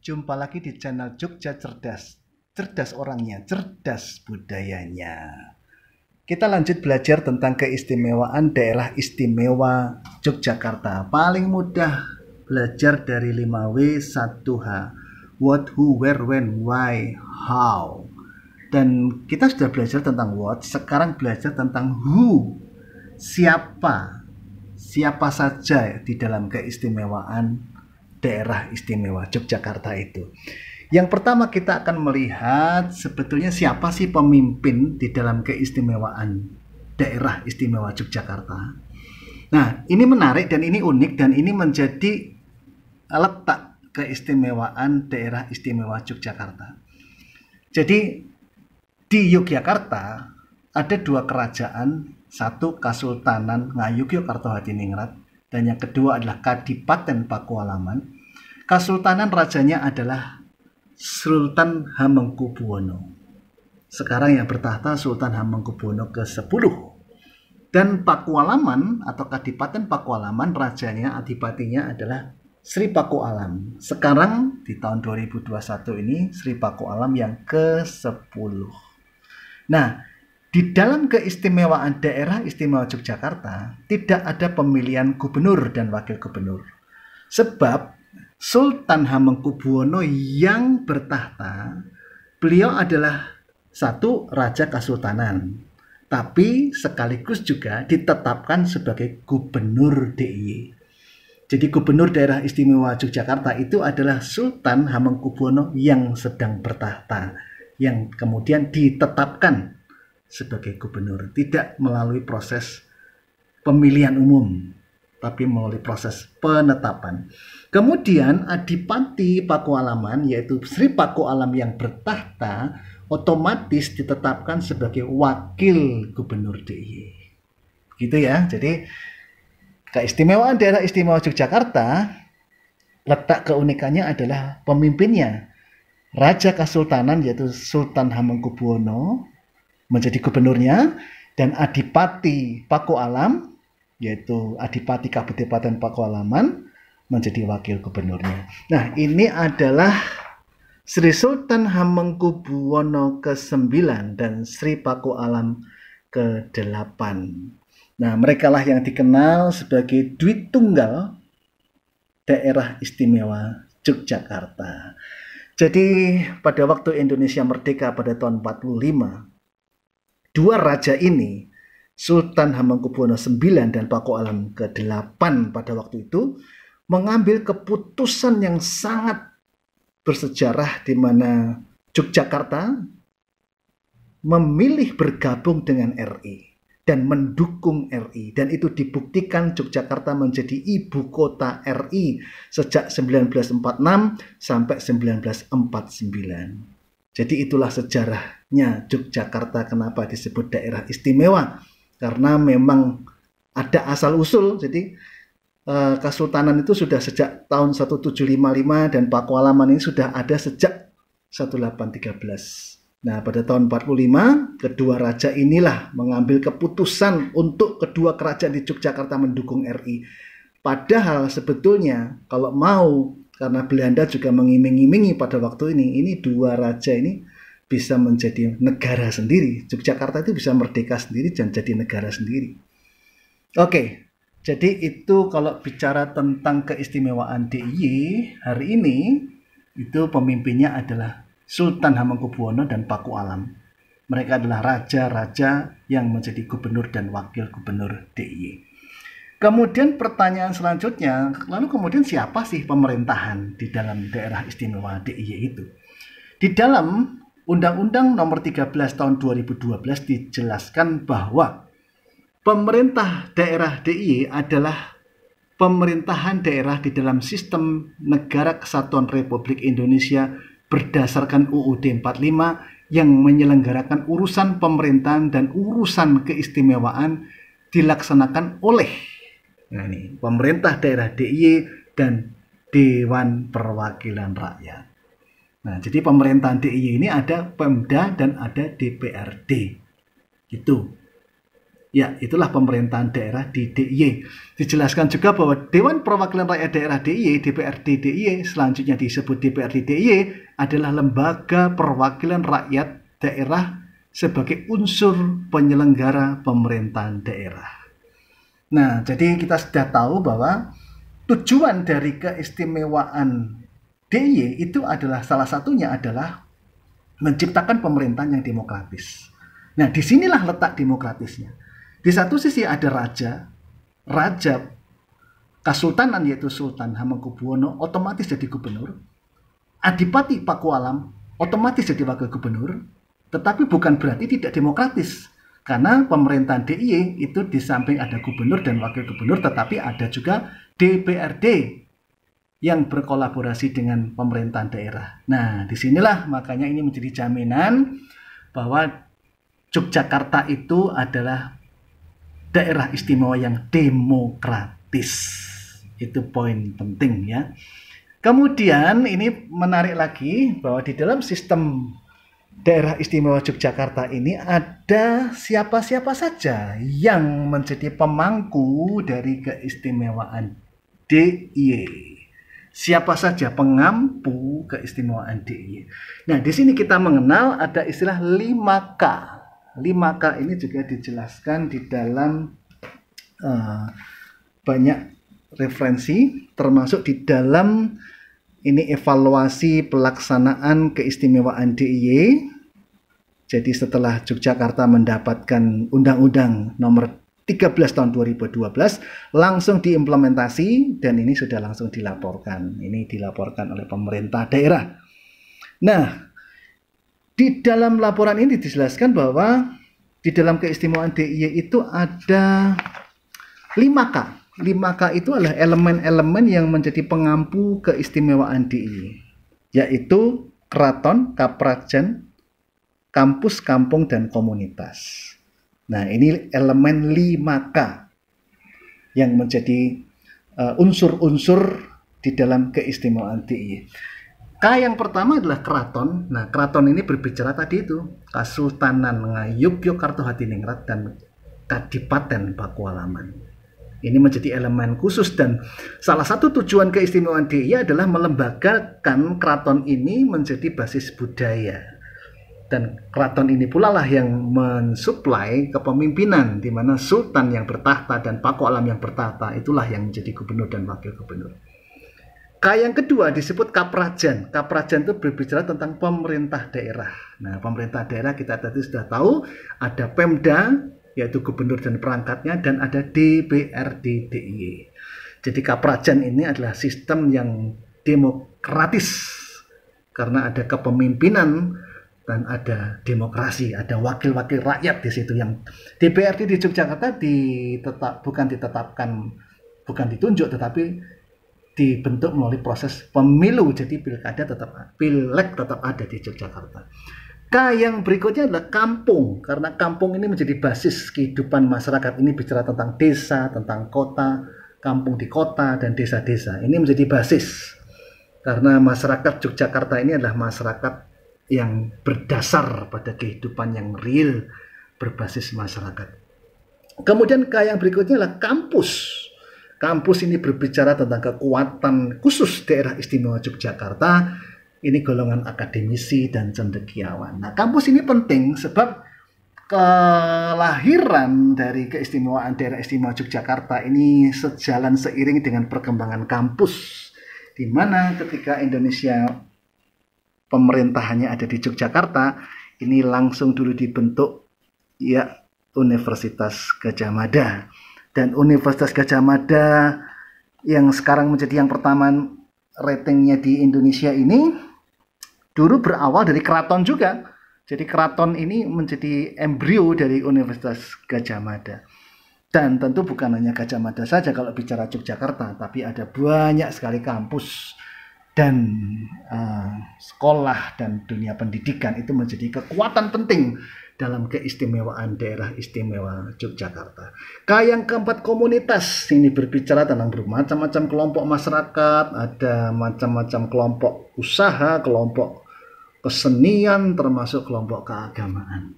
Jumpa lagi di channel Jogja Cerdas. Cerdas orangnya, cerdas budayanya. Kita lanjut belajar tentang keistimewaan daerah istimewa Yogyakarta. Paling mudah belajar dari 5W 1H. What, who, where, when, why, how. Dan kita sudah belajar tentang what, sekarang belajar tentang who. Siapa saja di dalam keistimewaan daerah istimewa Yogyakarta itu. Yang pertama kita akan melihat sebetulnya siapa sih pemimpin di dalam keistimewaan daerah istimewa Yogyakarta. Nah, ini menarik dan ini unik dan ini menjadi letak keistimewaan daerah istimewa Yogyakarta. Jadi di Yogyakarta ada dua kerajaan, satu Kasultanan Ngayogyakarta Hadiningrat, dan yang kedua adalah Kadipaten Pakualaman. Kasultanan rajanya adalah Sultan Hamengkubuwono. Sekarang yang bertahta Sultan Hamengkubuwono ke-10. Dan Pakualaman atau Kadipaten Pakualaman rajanya, adipatinya adalah Sri Pakualam. Sekarang di tahun 2021 ini Sri Pakualam yang ke-10. Nah, di dalam keistimewaan daerah istimewa Yogyakarta tidak ada pemilihan gubernur dan wakil gubernur. Sebab Sultan Hamengkubuwono yang bertahta, beliau adalah satu raja Kasultanan, tapi sekaligus juga ditetapkan sebagai gubernur DIY. Jadi gubernur daerah istimewa Yogyakarta itu adalah Sultan Hamengkubuwono yang sedang bertahta, yang kemudian ditetapkan sebagai gubernur, tidak melalui proses pemilihan umum, tapi melalui proses penetapan. Kemudian Adipati Pakualaman, yaitu Sri Pakualam yang bertahta, otomatis ditetapkan sebagai wakil gubernur DIY. Gitu ya. Jadi keistimewaan daerah istimewa Yogyakarta, letak keunikannya adalah pemimpinnya. Raja Kasultanan yaitu Sultan Hamengkubuwono menjadi gubernurnya, dan Adipati Pakualam yaitu Adipati Kabupaten Pakualaman menjadi wakil gubernurnya. Nah, ini adalah Sri Sultan Hamengkubuwono ke-9 dan Sri Pakualam ke-8. Nah, merekalah yang dikenal sebagai Dwi Tunggal daerah istimewa Yogyakarta. Jadi pada waktu Indonesia merdeka pada tahun 45, dua raja ini, Sultan Hamengkubuwono IX dan Pakualam ke-8 pada waktu itu, mengambil keputusan yang sangat bersejarah di mana Yogyakarta memilih bergabung dengan RI dan mendukung RI. Dan itu dibuktikan Yogyakarta menjadi ibu kota RI sejak 1946 sampai 1949. Jadi itulah sejarahnya Yogyakarta, kenapa disebut daerah istimewa. Karena memang ada asal-usul, jadi Kesultanan itu sudah sejak tahun 1755 dan Pakualaman ini sudah ada sejak 1813. Nah, pada tahun 45, kedua raja inilah mengambil keputusan untuk kedua kerajaan di Yogyakarta mendukung RI. Padahal sebetulnya kalau mau, karena Belanda juga mengiming-imingi pada waktu ini dua raja ini bisa menjadi negara sendiri. Yogyakarta itu bisa merdeka sendiri dan jadi negara sendiri. Oke, jadi itu kalau bicara tentang keistimewaan DIY hari ini, itu pemimpinnya adalah Sultan Hamengkubuwono dan Pakualam. Mereka adalah raja-raja yang menjadi gubernur dan wakil gubernur DIY. Kemudian pertanyaan selanjutnya, lalu kemudian siapa sih pemerintahan di dalam daerah istimewa DIY itu? Di dalam Undang-Undang Nomor 13 Tahun 2012 dijelaskan bahwa pemerintah daerah DIY adalah pemerintahan daerah di dalam sistem Negara Kesatuan Republik Indonesia berdasarkan UUD 45 yang menyelenggarakan urusan pemerintahan dan urusan keistimewaan dilaksanakan oleh pemerintah daerah DIY dan Dewan Perwakilan Rakyat. Nah, jadi pemerintahan DIY ini ada Pemda dan ada DPRD. Gitu. Ya, itulah pemerintahan daerah di DIY. Dijelaskan juga bahwa Dewan Perwakilan Rakyat Daerah DIY, DPRD DIY, selanjutnya disebut DPRD DIY, adalah lembaga perwakilan rakyat daerah sebagai unsur penyelenggara pemerintahan daerah. Nah, jadi kita sudah tahu bahwa tujuan dari keistimewaan DIY itu adalah salah satunya adalah menciptakan pemerintahan yang demokratis. Nah, disinilah letak demokratisnya. Di satu sisi ada raja Kasultanan yaitu Sultan Hamengkubuwono otomatis jadi gubernur, Adipati Pakualam otomatis jadi wakil gubernur, tetapi bukan berarti tidak demokratis. Karena pemerintahan DIY itu di samping ada gubernur dan wakil gubernur, tetapi ada juga DPRD yang berkolaborasi dengan pemerintahan daerah. Nah, disinilah makanya ini menjadi jaminan bahwa Yogyakarta itu adalah daerah istimewa yang demokratis. Itu poin penting ya. Kemudian ini menarik lagi bahwa di dalam sistem daerah istimewa Yogyakarta ini ada siapa-siapa saja yang menjadi pemangku dari keistimewaan DIY. Siapa saja pengampu keistimewaan DIY. Nah, di sini kita mengenal ada istilah 5K. 5K ini juga dijelaskan di dalam banyak referensi, termasuk di dalam ini evaluasi pelaksanaan keistimewaan DIY. Jadi setelah Yogyakarta mendapatkan Undang-Undang nomor 13 tahun 2012 langsung diimplementasi dan ini sudah langsung dilaporkan. Ini dilaporkan oleh pemerintah daerah. Nah, di dalam laporan ini dijelaskan bahwa di dalam keistimewaan DIY itu ada 5K. 5K itu adalah elemen-elemen yang menjadi pengampu keistimewaan DIY, yaitu keraton, kaprajan, kampus, kampung, dan komunitas. Nah, ini elemen 5K yang menjadi unsur-unsur di dalam keistimewaan DIY. K yang pertama adalah keraton. Nah, keraton ini berbicara tadi itu Kasultanan Ngayogyakarta Hadiningrat dan Kadipaten Pakualaman. Ini menjadi elemen khusus dan salah satu tujuan keistimewaan DIY adalah melembagakan keraton ini menjadi basis budaya. Dan keraton ini pula lah yang mensuplai kepemimpinan di mana sultan yang bertahta dan Pakualam yang bertahta itulah yang menjadi gubernur dan wakil gubernur. K yang kedua disebut kaprajan. Kaprajan itu berbicara tentang pemerintah daerah. Nah, pemerintah daerah kita tadi sudah tahu ada Pemda yaitu gubernur dan perangkatnya dan ada DPRD DIY. Jadi kaprajan ini adalah sistem yang demokratis karena ada kepemimpinan dan ada demokrasi, ada wakil-wakil rakyat di situ. Yang DPRD di Yogyakarta bukan ditunjuk tetapi dibentuk melalui proses pemilu, jadi pileg tetap ada di Yogyakarta. K yang berikutnya adalah kampung, karena kampung ini menjadi basis kehidupan masyarakat. Ini bicara tentang desa, tentang kota, kampung di kota dan desa-desa. Ini menjadi basis karena masyarakat Yogyakarta ini adalah masyarakat yang berdasar pada kehidupan yang real berbasis masyarakat. Kemudian K yang berikutnya adalah kampus. Kampus ini berbicara tentang kekuatan khusus daerah istimewa Yogyakarta. Ini golongan akademisi dan cendekiawan. Nah, kampus ini penting sebab kelahiran dari keistimewaan daerah istimewa Yogyakarta ini sejalan seiring dengan perkembangan kampus. Di mana ketika Indonesia pemerintahannya ada di Yogyakarta, ini langsung dulu dibentuk ya Universitas Gadjah Mada. Dan Universitas Gadjah Mada yang sekarang menjadi yang pertama ratingnya di Indonesia ini dulu berawal dari keraton juga. Jadi keraton ini menjadi embrio dari Universitas Gadjah Mada. Dan tentu bukan hanya Gadjah Mada saja kalau bicara Yogyakarta, tapi ada banyak sekali kampus dan sekolah dan dunia pendidikan itu menjadi kekuatan penting dalam keistimewaan daerah istimewa Yogyakarta. K yang keempat komunitas, ini berbicara tentang bermacam-macam kelompok masyarakat, ada macam-macam kelompok usaha, kelompok kesenian, termasuk kelompok keagamaan.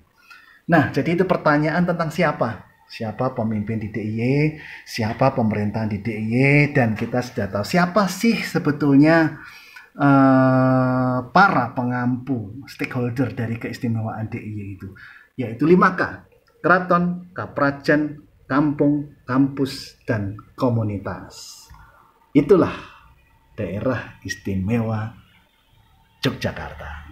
Nah, jadi itu pertanyaan tentang siapa? siapa pemimpin di DIY, siapa pemerintahan di DIY, dan kita sudah tahu siapa sih sebetulnya para pengampu stakeholder dari keistimewaan DIY itu, yaitu 5K: keraton, kaprajan, kampung, kampus, dan komunitas. Itulah daerah istimewa Yogyakarta.